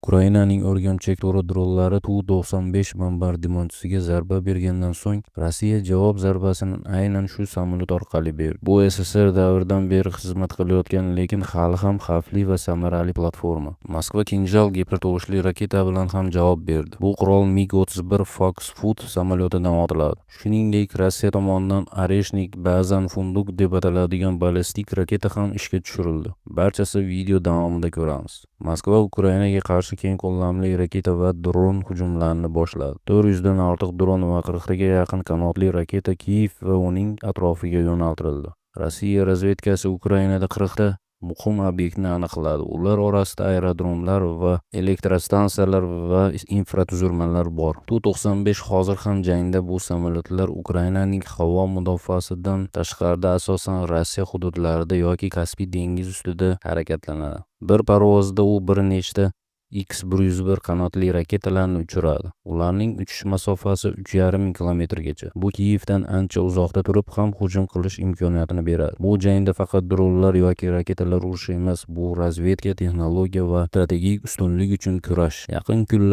Ukrainaning o'rgamchik to'ri dronlari Tu-95 bombardimonchisiga zarba bergandan so'ng Rossiya javob zarbasini aynan shu samolyot orqali berdi. Bu SSR davridan beri xizmat qilayotgan, lekin hali ham xavfli va samarali platforma. Moskva Kinjal gipertovushli raketa bilan ham javob berdi. Bu qurol MiG-31 Fox-Foot samolyotidan otiladi. Shuningdek, Rossiya tomonidan Oreshnik, ba'zan Funduq deb ataladigan ballistik raketa ham ishga tushirildi. Barchasi video davomida ko'ramiz. Moskva Ukrainaga qarshi keng ko'lamli raketa va dron hujumlarini boshladi. 400 dan ortiq dron va 40 ga yaqin qanotli raketa Kiyev va uning atrofiga yo'naltirildi. Rossiya razvedkasi Ukrainada 40 ta muhim obyektni aniqladi. Ular orasida aerodromlar va elektrostansiyalar va infratuzilmalar bor. Tu-95 hozir ham jangda. Bu samolyotlar Ukrainaning havo mudofaasidan tashqarida, asosan Rossiya hududlarida yoki Kaspiy dengizi ustida harakatlanadi. Bir parvozda u bir nechta X-101 qanotli raketalarni uchiradi. Ularning uchish masofasi 3,5 kilometrgacha. Bu Kiyevdan ancha uzoqda turib ham hujum qilish imkoniyatini beradi. Bu jangda faqat dronlar yoki raketalar urushi emas, bu razvedka, texnologiya va strategik ustunlik uchun kurash. Yaqin kunlar